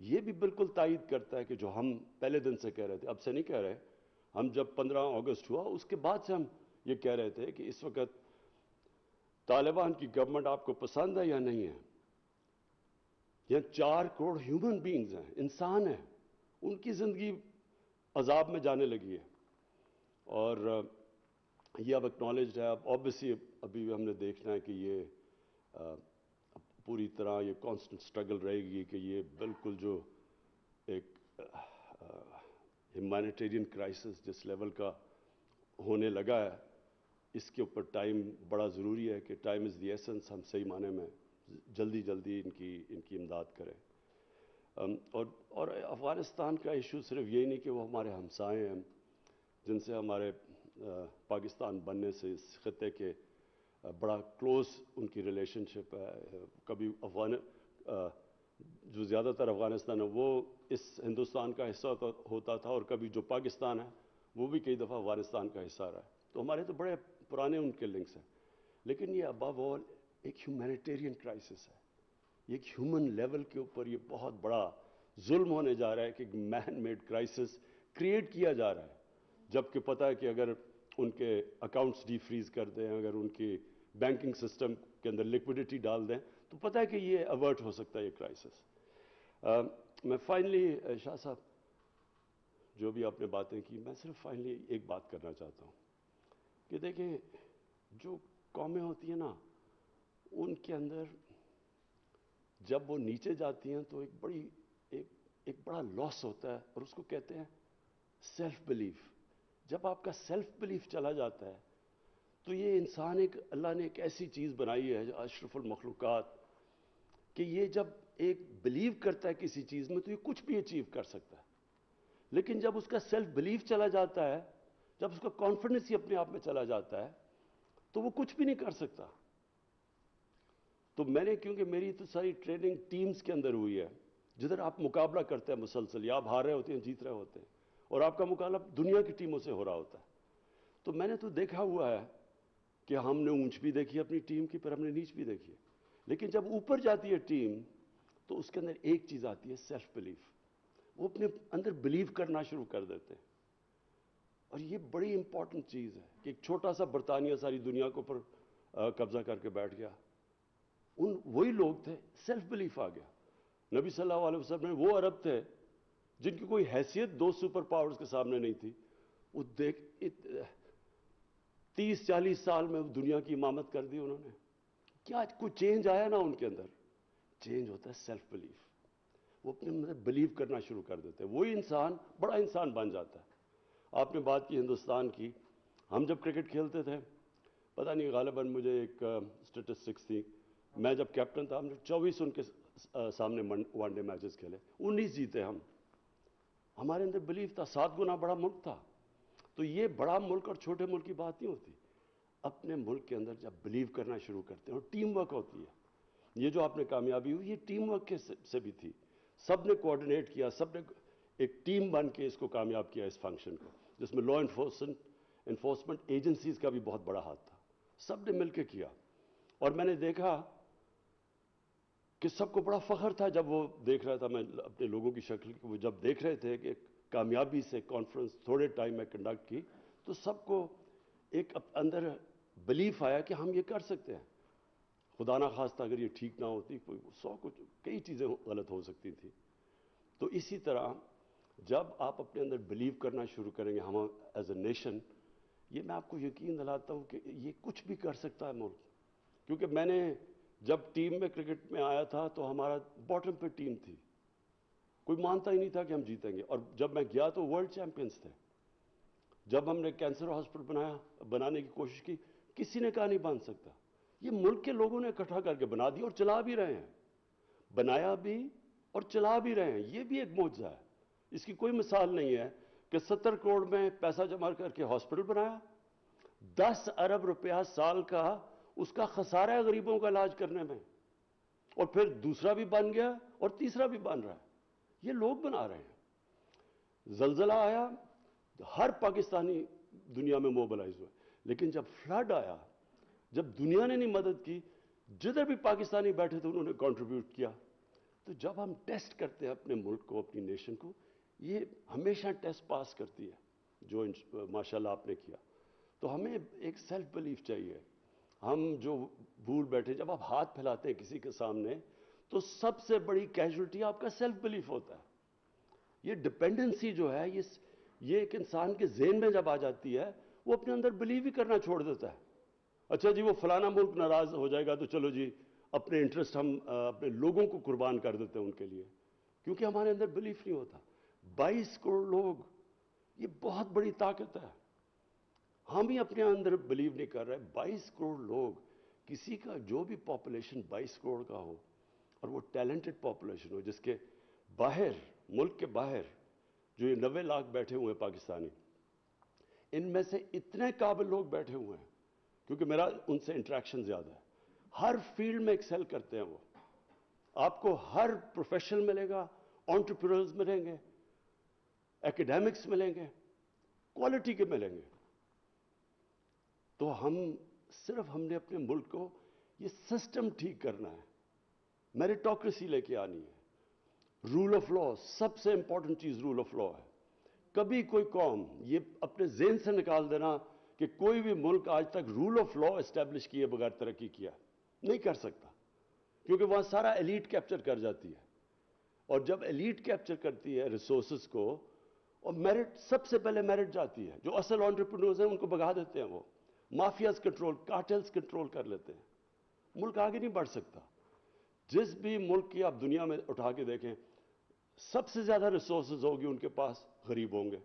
یہ بھی بالکل تائید کرتا ہے کہ جو ہم پہلے دن سے کہہ رہے تھے، اب سے نہیں کہہ رہے، ہم جب 15 اگست ہوا اس کے بعد سے ہم یہ کہہ رہے تھے کہ اس وقت طالبان کی گورنمنٹ آپ کو پسند ہے یا نہیں ہے. یہ 4 کروڑ ہیومن بینگز ہیں، انسان ہیں، ان کی زندگی عذاب میں جانے لگی ہے. اور یہ اب اکنالجڈ ہے. اب آبویسلی ابھی ہم نے دیکھنا ہے کہ یہ پوری طرح یہ کانسٹنٹ اسٹرگل رہے گی کہ یہ بالکل جو ایک ہیومینیٹیرین کرائسس جس لیول کا ہونے لگا ہے، اس کے اوپر ٹائم بڑا ضروری ہے کہ ٹائم از دی ایسنس. ہم صحیح معنی میں جلدی جلدی ان کی امداد کریں. اور افغانستان کا ایشو صرف یہی نہیں کہ وہ ہمارے ہمسائے ہیں جن سے ہمارے پاکستان بننے سے اس خطے کے بڑا کلوز ان کی ریلیشن شپ ہے. کبھی جو زیادہ تر افغانستان ہے وہ اس ہندوستان کا حصہ ہوتا تھا، اور کبھی جو پاکستان ہے وہ بھی کئی دفعہ افغانستان کا حصہ رہا ہے. تو ہمارے تو بڑے پرانے ان کے لنکس ہیں. لیکن یہ ابو آل ایک ہیومینیٹیرین کرائسس ہے. یہ ایک ہیومن لیول کے اوپر یہ بہت بڑا ظلم ہونے جا رہا ہے کہ ایک مین میڈ کرائسس کریٹ کیا جا رہا ہے، جبکہ پتہ ہے کہ اگر ان کے اکاؤنٹس ڈی فریز کر دیں، اگر ان کی بینکنگ سسٹم کے اندر لیکوڈیٹی ڈال دیں تو پتہ ہے کہ یہ ایورٹ ہو سکتا ہے یہ کرائسس. میں فائنلی شاہ صاحب جو بھی آپ نے باتیں کی، میں صرف فائنلی ایک بات کرنا چاہتا ہوں کہ دیکھیں جو قومیں ہوتی ہیں نا، ان کے اندر جب وہ نیچے جاتی ہیں تو ایک بڑا لاس ہوتا ہے، اور اس کو کہتے ہیں سیلف بلیف. جب آپ کا سیلف بلیف چلا جاتا ہے تو یہ انسان اللہ نے ایک ایسی چیز بنائی ہے اشرف المخلوقات کہ یہ جب ایک بلیو کرتا ہے کسی چیز میں تو یہ کچھ بھی اچیو کر سکتا ہے. لیکن جب اس کا سیلف بلیف چلا جاتا ہے، جب اس کا کانفیڈنس ہی اپنے آپ میں چلا جاتا ہے تو وہ کچھ بھی نہیں کر سکتا. تو میں نے کیونکہ میری تو ساری ٹریننگ ٹیمز کے اندر ہوئی ہے، جدھر آپ مقابلہ کرتے ہیں مسلسل، یا آپ ہار رہے ہوتے ہیں جیت رہے ہوتے ہیں، اور آپ کا مقابلہ دنیا کی ٹیموں سے ہو رہا ہوتا ہے. تو میں نے تو دیکھا ہوا ہے کہ ہم نے اونچ بھی دیکھی اپنی ٹیم کی، پر ہم نے نیچ بھی دیکھی ہے. لیکن جب اوپر جاتی ہے ٹیم تو اس کے اندر ایک چیز آتی ہے سیلف بلیف. وہ اپنے اندر بلیو کرنا شروع کر دیتے ہیں. اور یہ بڑی امپورٹنٹ چیز ہے کہ ایک چھوٹا سا برطانیہ ساری دنیا کے اوپر قبضہ کر کے بیٹھ گیا. وہی لوگ تھے، سیلف بلیف آ گیا. نبی صلی اللہ علیہ وسلم میں وہ عرب تھے جن کی کوئی حیثیت 2 سپر پاورز کے سامنے نہیں تھی. وہ 30-40 سال میں دنیا کی امامت کر دی انہوں نے. کیا کوئی چینج آیا نا ان کے اندر؟ چینج ہوتا ہے سیلف بلیف. وہ اپنے اندر بلیو کرنا شروع کر دیتے ہیں، وہی انسان بڑا انسان بن جاتا ہے. آپ نے بات کی ہندوستان کی. ہم جب کرکٹ کھیلتے تھے، پتہ نہیں غالباً مجھے ایک اسٹیٹسٹکس تھی، میں جب کیپٹن تھا ہم نے 24 ان کے سامنے ون ڈے میچز کھیلے، 19 جیتے ہم. ہمارے اندر بلیف تھا. 7 گنا بڑا ملک تھا. تو یہ بڑا ملک اور چھوٹے ملک کی بات نہیں ہوتی. اپنے ملک کے اندر جب بلیو کرنا شروع کرتے ہیں اور ٹیم ورک ہوتی ہے، یہ جو آپ نے کامیابی ہوئی یہ ٹیم ورک سے بھی تھی. سب نے کوآرڈینیٹ کیا، سب نے ایک ٹیم بن کے اس کو کامیاب کیا اس فنکشن کو، جس میں لا انفورسمنٹ ایجنسیز کا بھی بہت بڑا ہاتھ تھا. سب نے مل کے کیا. اور میں نے دیکھا کہ سب کو بڑا فخر تھا جب وہ دیکھ رہا تھا، میں اپنے لوگوں کی شکل وہ جب دیکھ رہے تھے کہ کامیابی سے کانفرنس تھوڑے ٹائم میں کنڈکٹ کی تو سب کو ایک اندر بلیف آیا کہ ہم یہ کر سکتے ہیں. خدا نہ خواستہ اگر یہ ٹھیک نہ ہوتی، کئی چیزیں غلط ہو سکتی تھیں. تو اسی طرح جب آپ اپنے اندر بلیو کرنا شروع کریں گے، ہم ایز اے نیشن، یہ میں آپ کو یقین دلاتا ہوں کہ یہ کچھ بھی کر سکتا ہے ملک. کیونکہ میں نے جب ٹیم میں کرکٹ میں آیا تھا تو ہمارا باٹم پہ ٹیم تھی، کوئی مانتا ہی نہیں تھا کہ ہم جیتیں گے. اور جب میں گیا تو ورلڈ چیمپئنز تھے. جب ہم نے کینسر ہاسپٹل بنانے کی کوشش کی، کسی نے کہا نہیں بن سکتا. یہ ملک کے لوگوں نے اکٹھا کر کے بنا دی اور چلا بھی رہے ہیں. بنایا بھی اور چلا بھی رہے ہیں. یہ بھی ایک معجزہ ہے. اس کی کوئی مثال نہیں ہے کہ 70 کروڑ میں پیسہ جمع کر کے ہاسپٹل بنایا، 10 ارب روپیہ سال کا اس کا خسارہ ہے غریبوں کا علاج کرنے میں، اور پھر دوسرا بھی بن گیا اور تیسرا بھی بن رہا ہے. یہ لوگ بنا رہے ہیں. زلزلہ آیا، ہر پاکستانی دنیا میں موبلائز ہوا. لیکن جب فلڈ آیا، جب دنیا نے نہیں مدد کی، جدھر بھی پاکستانی بیٹھے تھے انہوں نے کنٹریبیوٹ کیا. تو جب ہم ٹیسٹ کرتے ہیں اپنے ملک کو, اپنی نیشن کو, یہ ہمیشہ ٹیسٹ پاس کرتی ہے جو ماشاءاللہ آپ نے کیا. تو ہمیں ایک سیلف بلیف چاہیے. ہم جو بھول بیٹھے, جب آپ ہاتھ پھیلاتے ہیں کسی کے سامنے تو سب سے بڑی کیجولٹی آپ کا سیلف بلیف ہوتا ہے. یہ ڈپینڈنسی جو ہے یہ ایک انسان کے ذہن میں جب آ جاتی ہے وہ اپنے اندر بلیو ہی کرنا چھوڑ دیتا ہے. اچھا جی وہ فلانا ملک ناراض ہو جائے گا تو چلو جی اپنے انٹرسٹ ہم اپنے لوگوں کو قربان کر دیتے ہیں ان کے لیے, کیونکہ ہمارے اندر بلیف نہیں ہوتا. 22 کروڑ لوگ, یہ بہت بڑی طاقت ہے. ہم ہی اپنے اندر بلیو نہیں کر رہے. 22 کروڑ لوگ, کسی کا جو بھی پاپولیشن 22 کروڑ کا ہو اور وہ ٹیلنٹڈ پاپولیشن ہو, جس کے باہر, ملک کے باہر جو یہ 90 لاکھ بیٹھے ہوئے ہیں پاکستانی, ان میں سے اتنے قابل لوگ بیٹھے ہوئے ہیں, کیونکہ میرا ان سے انٹریکشن زیادہ ہے, ہر فیلڈ میں ایکسل کرتے ہیں وہ. آپ کو ہر پروفیشن ملے گا, انٹرپرینورز ملیں گے, ایکیڈیمکس ملیں گے, کوالٹی کے ملیں گے. تو ہم نے اپنے ملک کو یہ سسٹم ٹھیک کرنا ہے, میریٹوکریسی لے کے آنی ہے, رول آف لا. سب سے امپورٹنٹ چیز رول آف لا ہے. کبھی کوئی قوم یہ اپنے ذہن سے نکال دینا کہ کوئی بھی ملک آج تک رول آف لا اسٹیبلش کیے بغیر ترقی کیا, نہیں کر سکتا, کیونکہ وہاں سارا ایلیٹ کیپچر کر جاتی ہے. اور جب ایلیٹ کیپچر کرتی ہے ریسورسز کو, اور میرٹ, سب سے پہلے میرٹ جاتی ہے. جو اصل انٹرپرینورز ہیں ان کو بھگا دیتے ہیں, وہ مافیاز کنٹرول, کارٹلز کنٹرول کر لیتے ہیں. ملک آگے نہیں بڑھ سکتا. جس بھی ملک کی آپ دنیا میں اٹھا کے دیکھیں, سب سے زیادہ ریسورسز ہوگی ان کے پاس, غریب ہوں گے.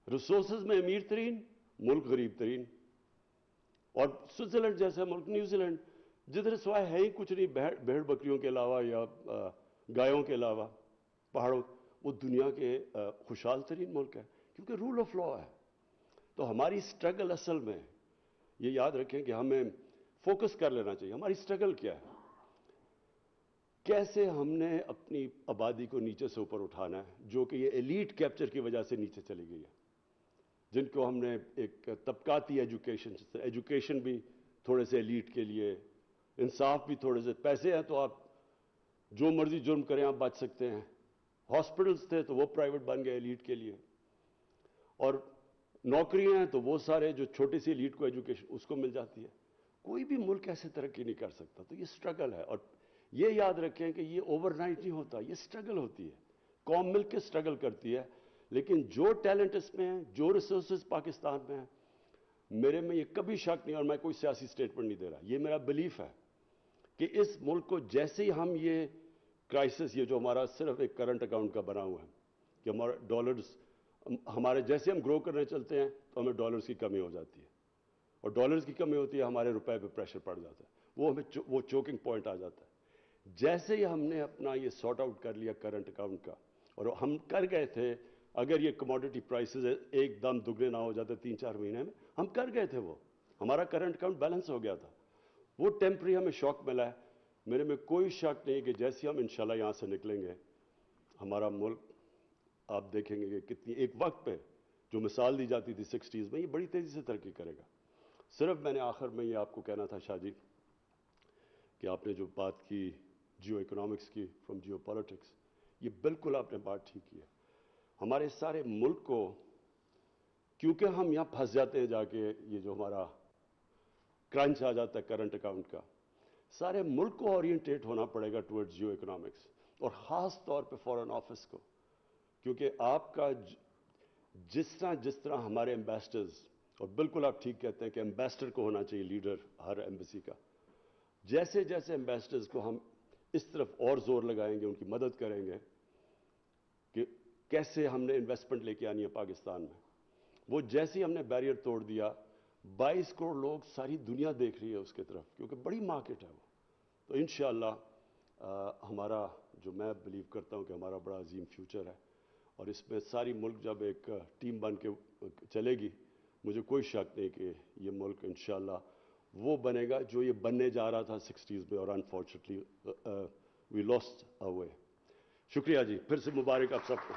ریسورسز میں امیر ترین ملک غریب ترین. اور سوئٹزرلینڈ جیسے ملک, نیوزی لینڈ, جدھر سوائے ہے ہی کچھ نہیں بھیڑ بکریوں کے علاوہ یا گایوں کے علاوہ, پہاڑوں, وہ دنیا کے خوشحال ترین ملک ہے, کیونکہ رول آف لا ہے. تو ہماری سٹرگل اصل میں, یہ یاد رکھیں کہ ہمیں فوکس کر لینا چاہیے. ہماری سٹرگل کیا ہے, کیسے ہم نے اپنی آبادی کو نیچے سے اوپر اٹھانا ہے, جو کہ یہ ایلیٹ کیپچر کی وجہ سے نیچے چلی گئی ہے, جن کو ہم نے ایک طبقاتی ایجوکیشن بھی تھوڑے سے ایلیٹ کے لیے, انصاف بھی تھوڑے سے, پیسے ہیں تو آپ جو مرضی جرم کریں آپ بچ سکتے ہیں. ہاسپٹلز تھے تو وہ پرائیویٹ بن گئے ایلیٹ کے لیے, اور نوکریاں ہیں تو وہ سارے جو چھوٹی سی ایلیٹ کو ایجوکیشن اس کو مل جاتی ہے. کوئی بھی ملک ایسے ترقی نہیں کر سکتا. تو یہ سٹرگل ہے, اور یہ یاد رکھیں کہ یہ اوور نائٹ نہیں ہوتا, یہ سٹرگل ہوتی ہے. قوم مل کے سٹرگل کرتی ہے, لیکن جو ٹیلنٹ اس میں ہے, جو ریسورسز پاکستان میں ہیں, میرے میں یہ کبھی شک نہیں, اور میں کوئی سیاسی سٹیٹمنٹ نہیں دے رہا, یہ میرا بلیف ہے کہ اس ملک کو جیسے ہی ہم یہ کرائسس, یہ جو ہمارا صرف ایک کرنٹ اکاؤنٹ کا بنا ہوا ہے کہ ہمارا ڈالرز, ہمارے جیسے ہم گرو کرنے چلتے ہیں تو ہمیں ڈالرز کی کمی ہو جاتی ہے, اور ڈالرز کی کمی ہوتی ہے ہمارے روپے پہ پریشر پڑ جاتا ہے, وہ ہمیں وہ چوکنگ پوائنٹ آ جاتا ہے. جیسے ہی ہم نے اپنا یہ سارٹ آؤٹ کر لیا کرنٹ اکاؤنٹ کا, اور ہم کر گئے تھے, اگر یہ کموڈٹی پرائسز ایک دم دگنے نہ ہو جاتے 3-4 مہینے میں, ہم کر گئے تھے, وہ ہمارا کرنٹ اکاؤنٹ بیلنس ہو گیا تھا. وہ ٹیمپری ہمیں شوق ملا ہے. میرے میں کوئی شک نہیں کہ جیسے ہم انشاءاللہ یہاں سے نکلیں گے, ہمارا ملک آپ دیکھیں گے کہ کتنی ایک وقت پہ جو مثال دی جاتی تھی 60s میں, یہ بڑی تیزی سے ترقی کرے گا. صرف میں نے آخر میں یہ آپ کو کہنا تھا شاہ جی, کہ آپ نے جو بات کی جیو اکنامکس کی فرام جیو پالیٹکس, یہ بالکل آپ نے بات ٹھیک کی ہے. ہمارے سارے ملک کو, کیونکہ ہم یہاں پھنس جاتے ہیں جا کے, یہ جو ہمارا کرنچ آ جاتا ہے کرنٹ اکاؤنٹ کا, سارے ملک کو اورینٹیٹ ہونا پڑے گا ٹورڈ جیو اکنامکس, اور خاص طور پہ فارن آفس کو, کیونکہ آپ کا جس طرح ہمارے ایمبیسڈرز, اور بالکل آپ ٹھیک کہتے ہیں کہ ایمبیسڈر کو ہونا چاہیے لیڈر ہر ایمبیسی کا, جیسے جیسے ایمبیسڈرز کو ہم اس طرف اور زور لگائیں گے, ان کی مدد کریں گے کہ کیسے ہم نے انویسٹمنٹ لے کے آنی ہے پاکستان میں, وہ جیسے ہی ہم نے بیریئر توڑ دیا, 22 کروڑ لوگ, ساری دنیا دیکھ رہی ہے اس کے طرف, کیونکہ بڑی مارکیٹ ہے وہ. تو انشاءاللہ ہمارا, جو میں بلیو کرتا ہوں کہ ہمارا بڑا عظیم فیوچر ہے, اور اس میں ساری ملک جب ایک ٹیم بن کے چلے گی, مجھے کوئی شک نہیں کہ یہ ملک انشاءاللہ وہ بنے گا جو یہ بننے جا رہا تھا 60s میں, اور انفارچونیٹلی وی لاسٹ اوے. شکریہ جی, پھر سے مبارک آپ سب کو.